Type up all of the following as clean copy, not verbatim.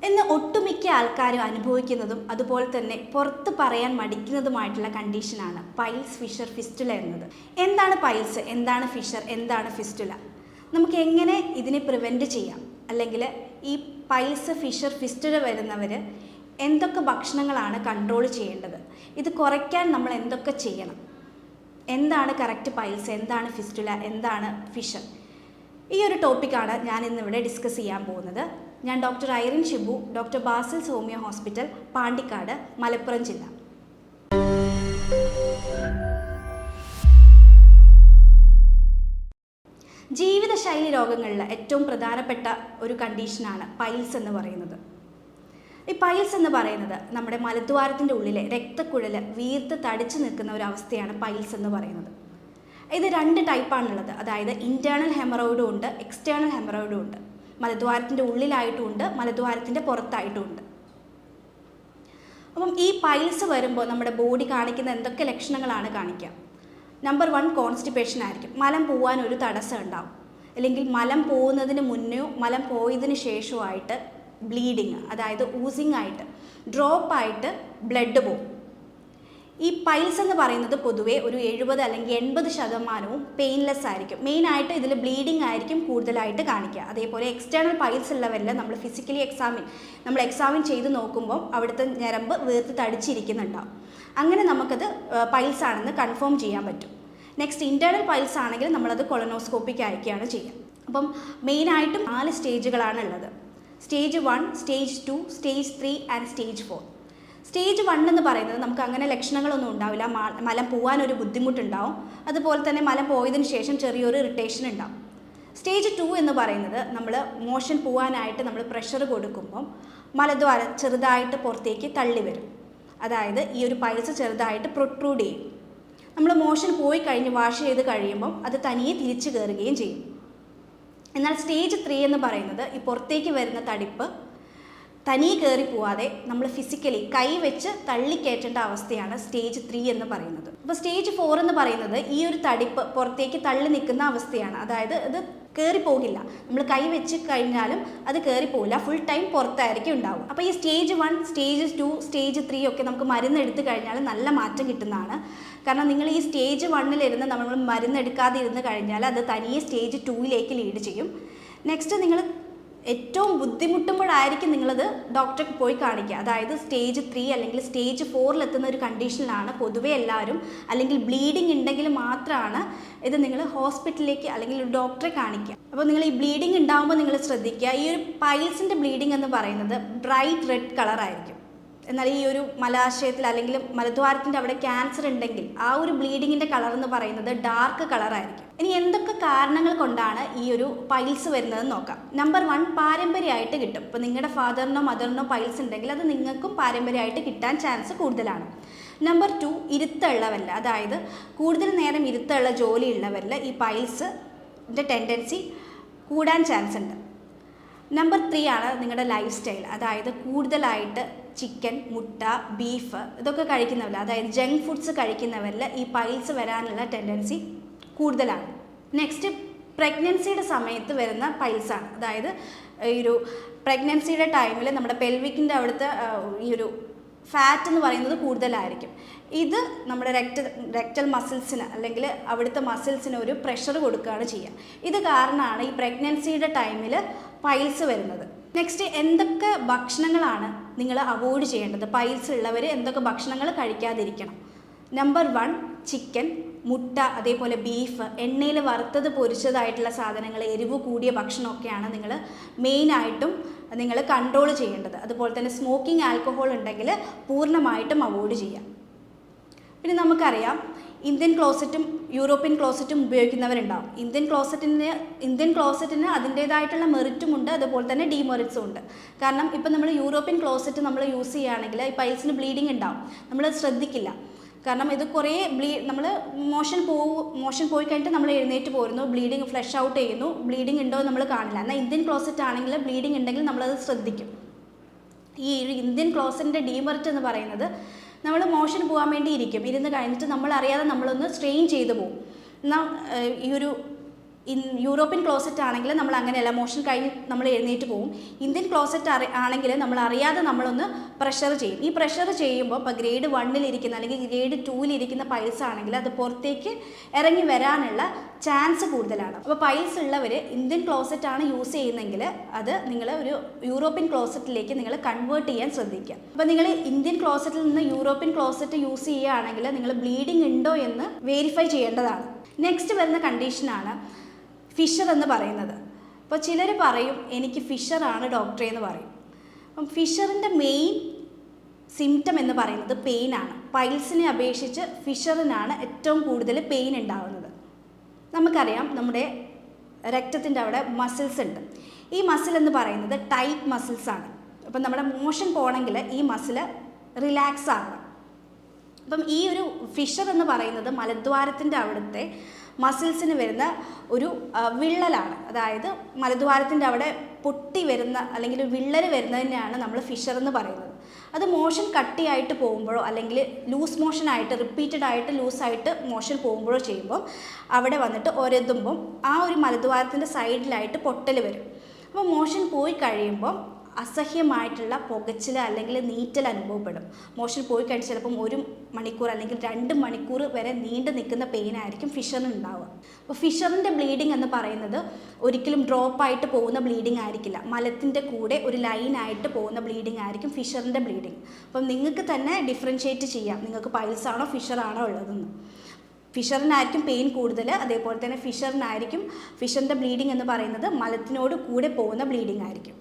എന്ന് ഒട്ടുമിക്ക ആൾക്കാരും അനുഭവിക്കുന്നതും അതുപോലെ തന്നെ പുറത്ത് പറയാൻ മടിക്കുന്നതുമായിട്ടുള്ള കണ്ടീഷനാണ് പൈൽസ്, ഫിഷർ, ഫിസ്റ്റുല എന്നത്. എന്താണ് പൈൽസ്, എന്താണ് ഫിഷർ, എന്താണ് ഫിസ്റ്റുല? നമുക്ക് എങ്ങനെ ഇതിനെ പ്രിവെൻറ്റ് ചെയ്യാം? അല്ലെങ്കിൽ ഈ പൈൽസ്, ഫിഷർ, ഫിസ്റ്റുല വരുന്നവർ എന്തൊക്കെ ഭക്ഷണങ്ങളാണ് കൺട്രോൾ ചെയ്യേണ്ടത്? ഇത് കുറയ്ക്കാൻ നമ്മൾ എന്തൊക്കെ ചെയ്യണം? എന്താണ് കറക്റ്റ് പൈൽസ്, എന്താണ് ഫിസ്റ്റുല, എന്താണ് ഫിഷർ? ഈ ഒരു ടോപ്പിക്കാണ് ഞാൻ ഇന്നിവിടെ ഡിസ്കസ് ചെയ്യാൻ പോകുന്നത്. ഞാൻ doctor Irene Shibu, doctor Basil's homeo hospital, Pandikkad, Malappuram ജില്ല. ജീവിതശൈലി രോഗങ്ങളിൽ ഏറ്റവും പ്രധാനപ്പെട്ട ഒരു കണ്ടീഷനാണ് പൈൽസ് എന്ന് പറയുന്നത്. ഈ പൈൽസ് എന്ന് പറയുന്നത് നമ്മുടെ മലദ്വാരത്തിൻ്റെ ഉള്ളിലെ രക്തക്കുഴൽ വീർത്ത് തടിച്ചു നിൽക്കുന്ന ഒരു അവസ്ഥയാണ് പൈൽസ് എന്ന് പറയുന്നത്. ഇത് രണ്ട് ടൈപ്പാണുള്ളത്. അതായത് ഇൻറ്റേർണൽ ഹെമറോയിഡും ഉണ്ട്, എക്സ്റ്റേണൽ ഹെമറോയിഡും ഉണ്ട്. മലദ്വാരത്തിൻ്റെ ഉള്ളിലായിട്ടും ഉണ്ട്, മലദ്വാരത്തിൻ്റെ പുറത്തായിട്ടും ഉണ്ട്. അപ്പം ഈ പൈൽസ് വരുമ്പോൾ നമ്മുടെ ബോഡി കാണിക്കുന്ന എന്തൊക്കെ ലക്ഷണങ്ങളാണ് കാണിക്കുക? നമ്പർ 1 കോൺസ്റ്റിപ്പേഷൻ ആയിരിക്കും. മലം പോകാൻ ഒരു തടസ്സം ഉണ്ടാവും. അല്ലെങ്കിൽ മലം പോകുന്നതിന് മുന്നോ മലം പോയതിന് ശേഷമായിട്ട് ബ്ലീഡിങ്, അതായത് ഊസിങ് ആയിട്ട് ഡ്രോപ്പായിട്ട് ബ്ലഡ് പോകും. ഈ പൈൽസ് എന്ന് പറയുന്നത് പൊതുവേ ഒരു 70 അല്ലെങ്കിൽ 80% പെയിൻലെസ് ആയിരിക്കും. മെയിനായിട്ട് ഇതിൽ ബ്ലീഡിങ് ആയിരിക്കും കൂടുതലായിട്ട് കാണിക്കുക. അതേപോലെ എക്സ്റ്റേണൽ പൈൽസ് ഉള്ളവരിൽ നമ്മൾ ഫിസിക്കലി എക്സാമിൻ ചെയ്ത് നോക്കുമ്പോൾ അവിടുത്തെ ഞരമ്പ് വീർത്ത് തടിച്ചിരിക്കുന്നുണ്ടാവും. അങ്ങനെ നമുക്കത് പൈൽസ് ആണെന്ന് കൺഫേം ചെയ്യാൻ പറ്റും. നെക്സ്റ്റ് ഇൻറ്റേർണൽ പൈൽസ് ആണെങ്കിൽ നമ്മളത് കൊളനോസ്കോപ്പിക്ക് അയക്കുകയാണ് ചെയ്യുക. അപ്പം മെയിനായിട്ടും 4 സ്റ്റേജുകളാണ് ഉള്ളത്. Stage 1, stage 2, stage 3 and stage 4. Stage 1 എന്ന് പറയുന്നത് നമുക്ക് അങ്ങനെ ലക്ഷണങ്ങളൊന്നും ഉണ്ടാവില്ല. മലം പോകാനൊരു ബുദ്ധിമുട്ടുണ്ടാവും. അതുപോലെ തന്നെ മലം പോയതിന് ശേഷം ചെറിയൊരു ഇറിറ്റേഷൻ ഉണ്ടാവും. സ്റ്റേജ് 2 എന്ന് പറയുന്നത് നമ്മൾ മോഷൻ പോകാനായിട്ട് നമ്മൾ പ്രഷർ കൊടുക്കുമ്പം മലദ്വാരം ചെറുതായിട്ട് പുറത്തേക്ക് തള്ളി വരും. അതായത് ഈ ഒരു പൈൽസ് ചെറുതായിട്ട് പ്രൊട്രൂഡ് ചെയ്യും. നമ്മൾ മോഷൻ പോയി കഴിഞ്ഞ് വാഷ് ചെയ്ത് കഴിയുമ്പം അത് തനിയെ തിരിച്ചു കയറുകയും ചെയ്യും. എന്നാൽ സ്റ്റേജ് 3 എന്ന് പറയുന്നത് ഈ പുറത്തേക്ക് വരുന്ന തടിപ്പ് തനിയെ കയറി പോവാതെ നമ്മൾ ഫിസിക്കലി കൈ വെച്ച് തള്ളിക്കയറ്റേണ്ട അവസ്ഥയാണ് സ്റ്റേജ് 3 എന്ന് പറയുന്നത്. അപ്പോൾ സ്റ്റേജ് 4 എന്ന് പറയുന്നത് ഈ ഒരു തടിപ്പ് പുറത്തേക്ക് തള്ളി നിൽക്കുന്ന അവസ്ഥയാണ്. അതായത് ഇത് കയറിപ്പോകില്ല. നമ്മൾ കൈ വെച്ച് കഴിഞ്ഞാലും അത് കയറിപ്പോകില്ല, ഫുൾ ടൈം പുറത്തായിരിക്കും ഉണ്ടാവും. അപ്പോൾ ഈ സ്റ്റേജ് 1, സ്റ്റേജ് 2, സ്റ്റേജ് 3 ഒക്കെ നമുക്ക് മരുന്ന് എടുത്തു കഴിഞ്ഞാൽ നല്ല മാറ്റം കിട്ടുന്നതാണ്. കാരണം നിങ്ങൾ ഈ സ്റ്റേജ് 1 നമ്മൾ മരുന്ന് എടുക്കാതെ ഇരുന്ന് കഴിഞ്ഞാൽ അത് തനിയെ സ്റ്റേജ് 2 ലീഡ് ചെയ്യും. നെക്സ്റ്റ് നിങ്ങൾ ഏറ്റവും ബുദ്ധിമുട്ടുമ്പോഴായിരിക്കും നിങ്ങളത് ഡോക്ടറെ പോയി കാണിക്കുക. അതായത് സ്റ്റേജ് 3 അല്ലെങ്കിൽ സ്റ്റേജ് 4 എത്തുന്ന ഒരു കണ്ടീഷനിലാണ് പൊതുവെ എല്ലാവരും, അല്ലെങ്കിൽ ബ്ലീഡിങ് ഉണ്ടെങ്കിൽ മാത്രമാണ് ഇത് നിങ്ങൾ ഹോസ്പിറ്റലിലേക്ക് അല്ലെങ്കിൽ ഒരു ഡോക്ടറെ കാണിക്കുക. അപ്പോൾ നിങ്ങൾ ഈ ബ്ലീഡിങ് ഉണ്ടാകുമ്പോൾ നിങ്ങൾ ശ്രദ്ധിക്കുക, ഈ ഒരു പൈൽസിൻ്റെ ബ്ലീഡിങ് എന്ന് പറയുന്നത് ബ്രൈറ്റ് റെഡ് കളറായിരിക്കും. എന്നാൽ ഈ ഒരു മലാശയത്തിൽ അല്ലെങ്കിൽ മലദ്വാരത്തിൻ്റെ അവിടെ ക്യാൻസർ ഉണ്ടെങ്കിൽ ആ ഒരു ബ്ലീഡിങ്ങിൻ്റെ കളർ എന്ന് പറയുന്നത് ഡാർക്ക് കളറായിരിക്കും. ഇനി എന്തൊക്കെ കാരണങ്ങൾ കൊണ്ടാണ് ഈ ഒരു പൈൽസ് വരുന്നതെന്ന് നോക്കാം. നമ്പർ 1, പാരമ്പര്യമായിട്ട് കിട്ടും. ഇപ്പോൾ നിങ്ങളുടെ ഫാദറിനോ മദറിനോ പൈൽസ് ഉണ്ടെങ്കിൽ അത് നിങ്ങൾക്കും പാരമ്പര്യമായിട്ട് കിട്ടാൻ ചാൻസ് കൂടുതലാണ്. നമ്പർ 2, ഇരുത്തുള്ളവരിൽ, അതായത് കൂടുതൽ നേരം ഇരുത്തുള്ള ജോലി ഉള്ളവരിൽ ഈ പൈൽസിൻ്റെ ടെൻഡൻസി കൂടാൻ ചാൻസ് ഉണ്ട്. നമ്പർ 3 ആണ് നിങ്ങളുടെ ലൈഫ് സ്റ്റൈൽ. അതായത് കൂടുതലായിട്ട് ചിക്കൻ, മുട്ട, ബീഫ് ഇതൊക്കെ കഴിക്കുന്നവരിൽ, അതായത് ജങ്ക് ഫുഡ്സ് കഴിക്കുന്നവരിൽ ഈ പൈൽസ് വരാനുള്ള ടെൻഡൻസി കൂടുതലാണ്. നെക്സ്റ്റ് പ്രഗ്നൻസിയുടെ സമയത്ത് വരുന്ന പൈൽസാണ്. അതായത് ഈ ഒരു പ്രഗ്നൻസിയുടെ ടൈമിൽ നമ്മുടെ പെൽവിക്കിൻ്റെ അവിടുത്തെ ഈ ഒരു ഫാറ്റ് എന്ന് പറയുന്നത് കൂടുതലായിരിക്കും. ഇത് നമ്മുടെ റെക്ടൽ മസിൽസിന് അല്ലെങ്കിൽ അവിടുത്തെ മസിൽസിന് ഒരു പ്രഷർ കൊടുക്കുകയാണ് ചെയ്യുക. ഇത് കാരണമാണ് ഈ പ്രഗ്നൻസിയുടെ ടൈമിൽ പൈൽസ് വരുന്നത്. നെക്സ്റ്റ് എന്തൊക്കെ ഭക്ഷണങ്ങളാണ് നിങ്ങൾ അവോയ്ഡ് ചെയ്യേണ്ടത്? പൈൽസ് ഉള്ളവർ എന്തൊക്കെ ഭക്ഷണങ്ങൾ കഴിക്കാതിരിക്കണം? നമ്പർ 1, ചിക്കൻ, മുട്ട, അതേപോലെ ബീഫ്, എണ്ണയിൽ വറുത്തത് പൊരിച്ചതായിട്ടുള്ള സാധനങ്ങൾ, എരിവ് കൂടിയ ഭക്ഷണമൊക്കെയാണ് നിങ്ങൾ മെയിനായിട്ടും നിങ്ങൾ കൺട്രോൾ ചെയ്യേണ്ടത്. അതുപോലെ തന്നെ സ്മോക്കിംഗ്, ആൽക്കഹോൾ ഉണ്ടെങ്കിൽ പൂർണ്ണമായിട്ടും അവോയ്ഡ് ചെയ്യാം. പിന്നെ നമുക്കറിയാം ഇന്ത്യൻ ക്ലോസറ്റും യൂറോപ്യൻ ക്ലോസറ്റും ഉപയോഗിക്കുന്നവരുണ്ടാവും. ഇന്ത്യൻ ക്ലോസറ്റിന് അതിൻ്റേതായിട്ടുള്ള മെറിറ്റും ഉണ്ട്, അതുപോലെ തന്നെ ഡീമെറിറ്റ്സും ഉണ്ട്. കാരണം ഇപ്പം നമ്മൾ യൂറോപ്യൻ ക്ലോസറ്റ് നമ്മൾ യൂസ് ചെയ്യുകയാണെങ്കിൽ ഈ പൈൽസിന് ബ്ലീഡിങ് ഉണ്ടാവും, നമ്മൾ ശ്രദ്ധിക്കില്ല. കാരണം ഇത് കുറേ നമ്മൾ മോഷൻ പോയി കഴിഞ്ഞിട്ട് നമ്മൾ എഴുന്നേറ്റ് പോരുന്നു, ബ്ലീഡിങ് ഫ്ലഷ് ഔട്ട് ചെയ്യുന്നു, ബ്ലീഡിങ് ഉണ്ടോ എന്ന് നമ്മൾ കാണില്ല. എന്നാൽ ഇന്ത്യൻ ക്ലോസറ്റ് ആണെങ്കിൽ ബ്ലീഡിങ് ഉണ്ടെങ്കിൽ നമ്മളത് ശ്രദ്ധിക്കും. ഈ ഇന്ത്യൻ ക്ലോസറ്റിൻ്റെ ഡീമെറിറ്റ് എന്ന് പറയുന്നത് നമ്മൾ മോഷൻ പോകാൻ വേണ്ടി ഇരുന്ന് കഴിഞ്ഞിട്ട് നമ്മളറിയാതെ നമ്മളൊന്ന് സ്ട്രെയിൻ ചെയ്തു പോകും. എന്നാൽ ഈ ഒരു യൂറോപ്യൻ ക്ലോസറ്റ് ആണെങ്കിൽ നമ്മൾ അങ്ങനെയല്ല, മോഷൻ കഴിഞ്ഞ് നമ്മൾ എഴുന്നേറ്റ് പോകും. ഇന്ത്യൻ ക്ലോസറ്റ് ആണെങ്കിൽ നമ്മൾ അറിയാതെ നമ്മളൊന്ന് പ്രഷർ ചെയ്യും. ഈ പ്രഷർ ചെയ്യുമ്പോൾ ഇപ്പോൾ ഗ്രേഡ് 1 അല്ലെങ്കിൽ ഗ്രേഡ് 2 പൈൽസ് ആണെങ്കിൽ അത് പുറത്തേക്ക് ഇറങ്ങി വരാനുള്ള ചാൻസ് കൂടുതലാണ്. അപ്പോൾ പൈൽസ് ഉള്ളവർ ഇന്ത്യൻ ക്ലോസറ്റ് ആണ് യൂസ് ചെയ്യുന്നതെങ്കിൽ അത് നിങ്ങൾ ഒരു യൂറോപ്യൻ ക്ലോസറ്റിലേക്ക് നിങ്ങൾ കൺവേർട്ട് ചെയ്യാൻ ശ്രദ്ധിക്കുക. അപ്പോൾ നിങ്ങൾ ഇന്ത്യൻ ക്ലോസറ്റിൽ നിന്ന് യൂറോപ്യൻ ക്ലോസറ്റ് യൂസ് ചെയ്യുകയാണെങ്കിൽ നിങ്ങൾ ബ്ലീഡിങ് ഉണ്ടോ എന്ന് വെരിഫൈ ചെയ്യേണ്ടതാണ്. നെക്സ്റ്റ് വരുന്ന കണ്ടീഷനാണ് ഫിഷർ എന്ന് പറയുന്നത്. അപ്പോൾ ചിലർ പറയും എനിക്ക് ഫിഷറാണ് ഡോക്ടറെ എന്ന് പറയും. അപ്പം ഫിഷറിൻ്റെ മെയിൻ സിംറ്റം എന്ന് പറയുന്നത് പെയിനാണ്. പൈൽസിനെ അപേക്ഷിച്ച് ഫിഷറിനാണ് ഏറ്റവും കൂടുതൽ പെയിൻ ഉണ്ടാവുന്നത്. നമുക്കറിയാം നമ്മുടെ രക്തത്തിൻ്റെ അവിടെ മസിൽസ് ഉണ്ട്. ഈ മസിൽ എന്ന് പറയുന്നത് ടൈറ്റ് മസിൽസാണ്. അപ്പം നമ്മുടെ മോഷൻ പോകണമെങ്കിൽ ഈ മസിൽ റിലാക്സ് ആകണം. അപ്പം ഈ ഒരു ഫിഷർ എന്ന് പറയുന്നത് മലദ്വാരത്തിൻ്റെ അവിടുത്തെ മസിൽസിന് വരുന്ന ഒരു വിള്ളലാണ്. അതായത് മലദ്വാരത്തിൻ്റെ അവിടെ പൊട്ടി വരുന്ന അല്ലെങ്കിൽ വിള്ളൽ വരുന്നതിനെയാണ് നമ്മൾ ഫിഷർ എന്ന് പറയുന്നത്. അത് മോഷൻ കട്ടിയായിട്ട് പോകുമ്പോഴോ അല്ലെങ്കിൽ ലൂസ് മോഷനായിട്ട് റിപ്പീറ്റഡ് ആയിട്ട് ലൂസായിട്ട് മോഷൻ പോകുമ്പോഴോ ചെയ്യുമ്പോൾ അവിടെ വന്നിട്ട് ഒരതുമ്പം ആ ഒരു മലദ്വാരത്തിൻ്റെ സൈഡിലായിട്ട് പൊട്ടൽ വരും. അപ്പോൾ മോഷൻ പോയി കഴിയുമ്പോൾ അസഹ്യമായിട്ടുള്ള പുകച്ചിൽ അല്ലെങ്കിൽ നീറ്റൽ അനുഭവപ്പെടും. മോഷൻ പോയി കഴിഞ്ഞ് ചിലപ്പം 1 മണിക്കൂർ അല്ലെങ്കിൽ 2 മണിക്കൂർ വരെ നീണ്ടു നിൽക്കുന്ന പെയിൻ ആയിരിക്കും ഫിഷറിന് ഉണ്ടാവുക. അപ്പോൾ ഫിഷറിൻ്റെ ബ്ലീഡിങ് എന്ന് പറയുന്നത് ഒരിക്കലും ഡ്രോപ്പായിട്ട് പോകുന്ന ബ്ലീഡിങ് ആയിരിക്കില്ല. മലത്തിൻ്റെ കൂടെ ഒരു ലൈനായിട്ട് പോകുന്ന ബ്ലീഡിങ് ആയിരിക്കും ഫിഷറിൻ്റെ ബ്ലീഡിങ്. അപ്പം നിങ്ങൾക്ക് തന്നെ ഡിഫറൻഷ്യേറ്റ് ചെയ്യാം നിങ്ങൾക്ക് പൈൽസ് ആണോ ഫിഷറാണോ ഉള്ളതെന്ന്. ഫിഷറിനായിരിക്കും പെയിൻ കൂടുതൽ, അതേപോലെ തന്നെ ഫിഷറിൻ്റെ ബ്ലീഡിങ് എന്ന് പറയുന്നത് മലത്തിനോട് കൂടെ പോകുന്ന ബ്ലീഡിങ് ആയിരിക്കും.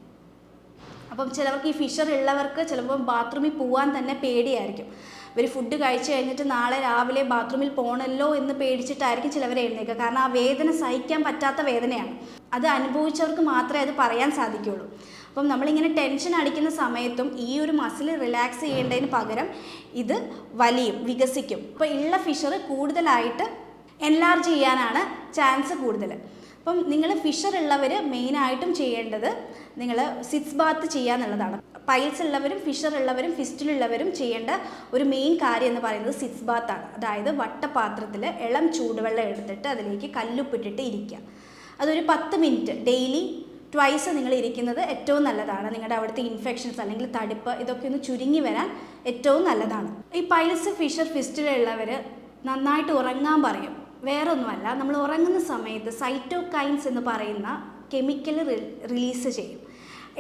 അപ്പം ചിലവർക്ക് ഈ ഫിഷർ ഉള്ളവർക്ക് ചിലപ്പോൾ ബാത്റൂമിൽ പോകാൻ തന്നെ പേടിയായിരിക്കും. ഇവർ ഫുഡ് കഴിച്ച് കഴിഞ്ഞിട്ട് നാളെ രാവിലെ ബാത്റൂമിൽ പോകണമല്ലോ എന്ന് പേടിച്ചിട്ടായിരിക്കും ചിലവർ എഴുന്നേൽക്കുക. കാരണം ആ വേദന സഹിക്കാൻ പറ്റാത്ത വേദനയാണ്. അത് അനുഭവിച്ചവർക്ക് മാത്രമേ അത് പറയാൻ സാധിക്കുകയുള്ളൂ. അപ്പം നമ്മളിങ്ങനെ ടെൻഷൻ അടിക്കുന്ന സമയത്തും ഈ ഒരു മസിൽ റിലാക്സ് ചെയ്യേണ്ടതിന് പകരം ഇത് വലിയും വികസിക്കും. അപ്പോൾ ഉള്ള ഫിഷർ കൂടുതലായിട്ട് എൻലാർജ് ചെയ്യാനാണ് ചാൻസ് കൂടുതൽ. അപ്പം നിങ്ങൾ ഫിഷർ ഉള്ളവർ മെയിനായിട്ടും ചെയ്യേണ്ടത് നിങ്ങൾ സിറ്റ്സ് ബാത്ത് ചെയ്യുക എന്നുള്ളതാണ്. പൈൽസ് ഉള്ളവരും ഫിഷർ ഉള്ളവരും ഫിസ്റ്റുലുള്ളവരും ചെയ്യേണ്ട ഒരു മെയിൻ കാര്യം എന്ന് പറയുന്നത് സിറ്റ്സ് ബാത്താണ്. അതായത് വട്ടപാത്രത്തിൽ ഇളം ചൂടുവെള്ളം എടുത്തിട്ട് അതിലേക്ക് കല്ലുപ്പിട്ടിട്ട് ഇരിക്കുക. അതൊരു 10 മിനിറ്റ് ഡെയിലി ട്വൈസ് നിങ്ങൾ ഇരിക്കുന്നത് ഏറ്റവും നല്ലതാണ്. നിങ്ങളുടെ അവിടുത്തെ ഇൻഫെക്ഷൻസ് അല്ലെങ്കിൽ തടിപ്പ് ഇതൊക്കെ ഒന്ന് ചുരുങ്ങി വരാൻ ഏറ്റവും നല്ലതാണ്. ഈ പൈൽസ് ഫിഷർ ഫിസ്റ്റുലുള്ളവർ നന്നായിട്ട് ഉറങ്ങാൻ പറയും. വേറെ ഒന്നുമല്ല, നമ്മൾ ഉറങ്ങുന്ന സമയത്ത് സൈറ്റോകൈൻസ് എന്ന് പറയുന്ന കെമിക്കൽ റിലീസ് ചെയ്യും.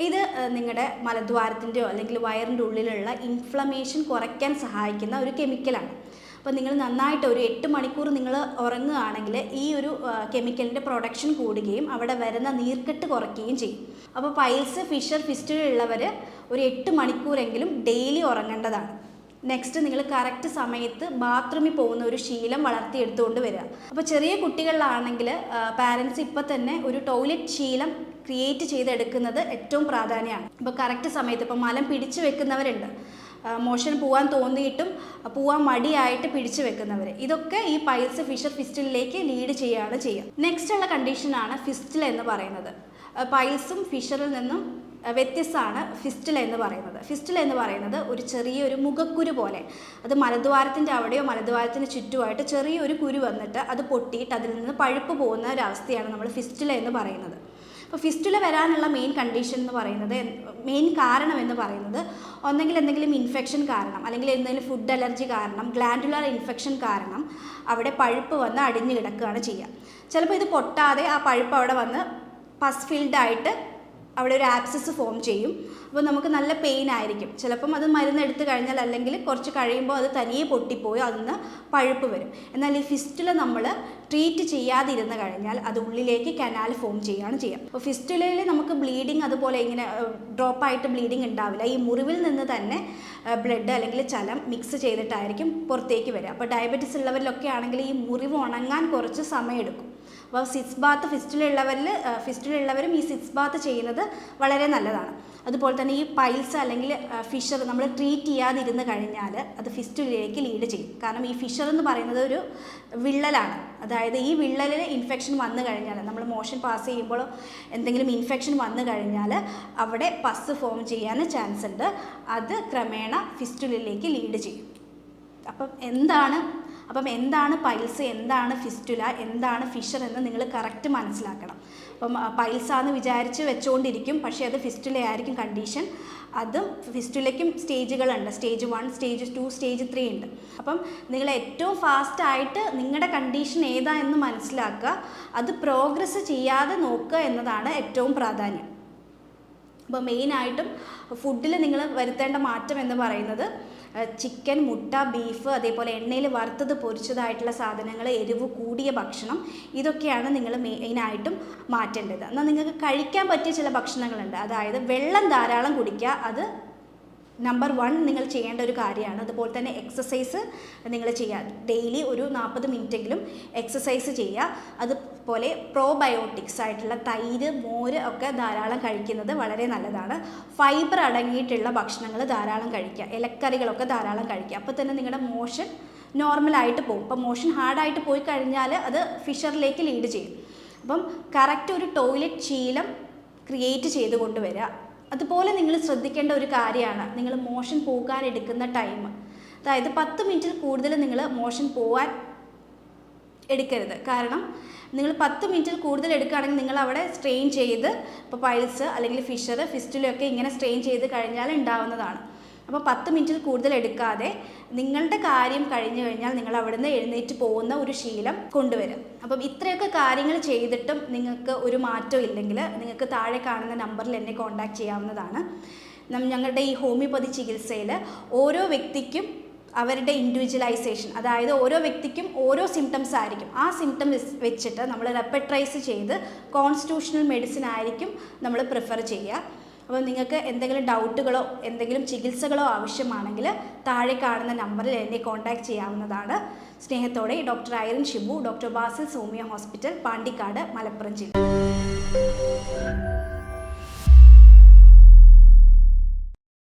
ഇത് നിങ്ങളുടെ മലദ്വാരത്തിൻ്റെയോ അല്ലെങ്കിൽ വയറിൻ്റെ ഉള്ളിലുള്ള ഇൻഫ്ലമേഷൻ കുറയ്ക്കാൻ സഹായിക്കുന്ന ഒരു കെമിക്കലാണ്. അപ്പോൾ നിങ്ങൾ നന്നായിട്ട് ഒരു 8 മണിക്കൂർ നിങ്ങൾ ഉറങ്ങുകയാണെങ്കിൽ ഈ ഒരു കെമിക്കലിൻ്റെ പ്രൊഡക്ഷൻ കൂടുകയും അവിടെ വരുന്ന നീർക്കെട്ട് കുറയ്ക്കുകയും ചെയ്യും. അപ്പോൾ പൈൽസ് ഫിഷർ ഫിസ്റ്റുലുള്ളവർ ഒരു 8 മണിക്കൂറെങ്കിലും ഡെയിലി ഉറങ്ങേണ്ടതാണ്. നെക്സ്റ്റ് നിങ്ങൾ കറക്റ്റ് സമയത്ത് ബാത്റൂമിൽ പോകുന്ന ഒരു ശീലം വളർത്തിയെടുത്തുകൊണ്ട് വരിക. അപ്പോൾ ചെറിയ കുട്ടികളിലാണെങ്കിൽ പാരൻസ് ഇപ്പോൾ തന്നെ ഒരു ടോയ്ലറ്റ് ശീലം ക്രിയേറ്റ് ചെയ്തെടുക്കുന്നത് ഏറ്റവും പ്രാധാന്യമാണ്. അപ്പോൾ കറക്റ്റ് സമയത്ത് ഇപ്പോൾ മലം പിടിച്ചു വെക്കുന്നവരുണ്ട്, മോഷൻ പോകാൻ തോന്നിയിട്ടും പോകാൻ മടിയായിട്ട് പിടിച്ചു വെക്കുന്നവർ, ഇതൊക്കെ ഈ പൈൽസ് ഫിഷർ ഫിസ്റ്റിലേക്ക് ലീഡ് ചെയ്യുക. നെക്സ്റ്റ് ഉള്ള കണ്ടീഷനാണ് ഫിസ്റ്റിൽ എന്ന് പറയുന്നത്. പൈൽസും ഫിഷറിൽ നിന്നും വ്യത്യസ്തമാണ് ഫിസ്റ്റുല എന്ന് പറയുന്നത്. ഫിസ്റ്റുല എന്ന് പറയുന്നത് ഒരു ചെറിയൊരു മുഖക്കുരു പോലെ, അത് മലദ്വാരത്തിൻ്റെ അവിടെയോ മലദ്വാരത്തിന് ചുറ്റുമായിട്ട് ചെറിയൊരു കുരു വന്നിട്ട് അത് പൊട്ടിയിട്ട് അതിൽ നിന്ന് പഴുപ്പ് പോകുന്ന ഒരവസ്ഥയാണ് നമ്മൾ ഫിസ്റ്റുല എന്ന് പറയുന്നത്. അപ്പോൾ ഫിസ്റ്റുല വരാനുള്ള മെയിൻ കണ്ടീഷൻ എന്ന് പറയുന്നത്, മെയിൻ കാരണം എന്ന് പറയുന്നത് ഒന്നെങ്കിൽ എന്തെങ്കിലും ഇൻഫെക്ഷൻ കാരണം അല്ലെങ്കിൽ എന്തെങ്കിലും ഫുഡ് അലർജി കാരണം, ഗ്ലാൻഡുലാർ ഇൻഫെക്ഷൻ കാരണം അവിടെ പഴുപ്പ് വന്ന് അടിഞ്ഞു കിടക്കുകയാണ് ചെയ്യുക. ചിലപ്പോൾ ഇത് പൊട്ടാതെ ആ പഴുപ്പ് അവിടെ വന്ന് പസ് ഫിൽഡായിട്ട് അവിടെ ഒരു ആബ്സസ് ഫോം ചെയ്യും. അപ്പോൾ നമുക്ക് നല്ല പെയിൻ ആയിരിക്കും. ചിലപ്പം അത് മരുന്നെടുത്ത് കഴിഞ്ഞാൽ അല്ലെങ്കിൽ കുറച്ച് കഴിയുമ്പോൾ അത് തനിയെ പൊട്ടിപ്പോയി അതിന് പഴുപ്പ് വരും. എന്നാൽ ഈ ഫിസ്റ്റുല നമ്മൾ ട്രീറ്റ് ചെയ്യാതിരുന്ന് കഴിഞ്ഞാൽ അത് ഉള്ളിലേക്ക് കനാൽ ഫോം ചെയ്യുകയാണ് ചെയ്യുക. അപ്പോൾ ഫിസ്റ്റുലയിൽ നമുക്ക് ബ്ലീഡിങ് അതുപോലെ ഇങ്ങനെ ഡ്രോപ്പായിട്ട് ബ്ലീഡിങ് ഉണ്ടാവില്ല. ഈ മുറിവിൽ നിന്ന് തന്നെ ബ്ലഡ് അല്ലെങ്കിൽ ചലം മിക്സ് ചെയ്തിട്ടായിരിക്കും പുറത്തേക്ക് വരിക. അപ്പോൾ ഡയബറ്റിസ് ഉള്ളവരിലൊക്കെ ആണെങ്കിൽ ഈ മുറിവ് ഉണങ്ങാൻ കുറച്ച് സമയമെടുക്കും. അപ്പോൾ സിറ്റ്സ് ബാത്ത് ഫിസ്റ്റുലുള്ളവരും ഈ സിറ്റ്സ് ബാത്ത് ചെയ്യുന്നത് വളരെ നല്ലതാണ്. അതുപോലെ തന്നെ ഈ പൈൽസ് അല്ലെങ്കിൽ ഫിഷർ നമ്മൾ ട്രീറ്റ് ചെയ്യാതിരുന്ന് കഴിഞ്ഞാൽ അത് ഫിസ്റ്റുലയിലേക്ക് ലീഡ് ചെയ്യും. കാരണം ഈ ഫിഷർ എന്ന് പറയുന്നത് ഒരു വിള്ളലാണ്. അതായത് ഈ വിള്ളലിൽ ഇൻഫെക്ഷൻ വന്നു കഴിഞ്ഞാൽ, നമ്മൾ മോഷൻ പാസ് ചെയ്യുമ്പോൾ എന്തെങ്കിലും ഇൻഫെക്ഷൻ വന്നു കഴിഞ്ഞാൽ അവിടെ പസ് ഫോം ചെയ്യാൻ ചാൻസ് ഉണ്ട്. അത് ക്രമേണ ഫിസ്റ്റുലയിലേക്ക് ലീഡ് ചെയ്യും. അപ്പം എന്താണ് അപ്പം എന്താണ് പൈൽസ്, എന്താണ് ഫിസ്റ്റുല, എന്താണ് ഫിഷർ എന്ന് നിങ്ങൾ കറക്റ്റ് മനസ്സിലാക്കണം. അപ്പം പൈൽസാന്ന് വിചാരിച്ച് വെച്ചുകൊണ്ടിരിക്കും, പക്ഷേ അത് ഫിസ്റ്റുല ആയിരിക്കും കണ്ടീഷൻ. അതും ഫിസ്റ്റുലയ്ക്കും സ്റ്റേജുകളുണ്ട്, സ്റ്റേജ് 1, സ്റ്റേജ് 2, സ്റ്റേജ് 3 ഉണ്ട്. അപ്പം നിങ്ങൾ ഏറ്റവും ഫാസ്റ്റായിട്ട് നിങ്ങളുടെ കണ്ടീഷൻ ഏതാ എന്ന് മനസ്സിലാക്കുക, അത് പ്രോഗ്രസ് ചെയ്യാതെ നോക്കുക എന്നതാണ് ഏറ്റവും പ്രാധാന്യം. അപ്പോൾ മെയിനായിട്ടും ഫുഡിൽ നിങ്ങൾ വരുത്തേണ്ട മാറ്റം എന്ന് പറയുന്നത് ചിക്കൻ, മുട്ട, ബീഫ്, അതേപോലെ എണ്ണയിൽ വറുത്തത് പൊരിച്ചതായിട്ടുള്ള സാധനങ്ങൾ, എരിവ് കൂടിയ ഭക്ഷണം, ഇതൊക്കെയാണ് നിങ്ങൾ മെയിനായിട്ടും മാറ്റേണ്ടത്. എന്നാൽ നിങ്ങൾക്ക് കഴിക്കാൻ പറ്റിയ ചില ഭക്ഷണങ്ങളുണ്ട്, അതായത് വെള്ളം ധാരാളം കുടിക്കുക, അത് നമ്പർ 1 നിങ്ങൾ ചെയ്യേണ്ട ഒരു കാര്യമാണ്. അതുപോലെ തന്നെ എക്സസൈസ് നിങ്ങൾ ചെയ്യുക, ഡെയിലി ഒരു 40 മിനിറ്റെങ്കിലും എക്സസൈസ് ചെയ്യുക. അതുപോലെ പ്രോബയോട്ടിക്സ് ആയിട്ടുള്ള തൈര്, മോര് ഒക്കെ ധാരാളം കഴിക്കുന്നത് വളരെ നല്ലതാണ്. ഫൈബർ അടങ്ങിയിട്ടുള്ള ഭക്ഷണങ്ങൾ ധാരാളം കഴിക്കുക, ഇലക്കറികളൊക്കെ ധാരാളം കഴിക്കുക. അപ്പോൾ തന്നെ നിങ്ങളുടെ മോഷൻ നോർമലായിട്ട് പോകും. അപ്പോൾ മോഷൻ ഹാർഡായിട്ട് പോയി കഴിഞ്ഞാൽ അത് ഫിഷറിലേക്ക് ലീഡ് ചെയ്യും. അപ്പം കറക്റ്റ് ഒരു ടോയ്ലറ്റ് ശീലം ക്രിയേറ്റ് ചെയ്ത് കൊണ്ടുവരിക. അതുപോലെ നിങ്ങൾ ശ്രദ്ധിക്കേണ്ട ഒരു കാര്യമാണ് നിങ്ങൾ മോഷൻ പോകാൻ എടുക്കുന്ന ടൈം. അതായത് 10 മിനിറ്റിൽ കൂടുതൽ നിങ്ങൾ മോഷൻ പോകാൻ എടുക്കരുത്. കാരണം നിങ്ങൾ 10 മിനിറ്റിൽ കൂടുതൽ എടുക്കുകയാണെങ്കിൽ നിങ്ങൾ അവിടെ സ്ട്രെയിൻ ചെയ്ത്, ഇപ്പോൾ പൈൽസ് അല്ലെങ്കിൽ ഫിഷർ, ഫിസ്റ്റുലയൊക്കെ ഇങ്ങനെ സ്ട്രെയിൻ ചെയ്ത് കഴിഞ്ഞാൽ ഉണ്ടാവുന്നതാണ്. അപ്പോൾ 10 മിനിറ്റിൽ കൂടുതൽ എടുക്കാതെ നിങ്ങളുടെ കാര്യം കഴിഞ്ഞു കഴിഞ്ഞാൽ നിങ്ങൾ അവിടെ നിന്ന് എഴുന്നേറ്റ് പോകുന്ന ഒരു ശീലം കൊണ്ടുവരും. അപ്പം ഇത്രയൊക്കെ കാര്യങ്ങൾ ചെയ്തിട്ടും നിങ്ങൾക്ക് ഒരു മാറ്റം ഇല്ലെങ്കിൽ നിങ്ങൾക്ക് താഴെ കാണുന്ന നമ്പറിൽ എന്നെ കോൺടാക്റ്റ് ചെയ്യാവുന്നതാണ്. ഞങ്ങളുടെ ഈ ഹോമിയോപ്പതി ചികിത്സയിൽ ഓരോ വ്യക്തിക്കും അവരുടെ ഇൻഡിവിജ്വലൈസേഷൻ, അതായത് ഓരോ വ്യക്തിക്കും ഓരോ സിംറ്റംസ് ആയിരിക്കും. ആ സിംറ്റംസ് വെച്ചിട്ട് നമ്മൾ റെപ്പട്രൈസ് ചെയ്ത് കോൺസ്റ്റിറ്റ്യൂഷണൽ മെഡിസിൻ ആയിരിക്കും നമ്മൾ പ്രിഫർ ചെയ്യുക. അപ്പോൾ നിങ്ങൾക്ക് എന്തെങ്കിലും ഡൗട്ടുകളോ എന്തെങ്കിലും ചികിത്സകളോ ആവശ്യമാണെങ്കിൽ താഴെ കാണുന്ന നമ്പറിൽ എന്നെ കോൺടാക്റ്റ് ചെയ്യാവുന്നതാണ്. സ്നേഹത്തോടെ doctor Irene Shibu, doctor Basil homeo hospital, Pandikkad, Malappuram ജില്ല.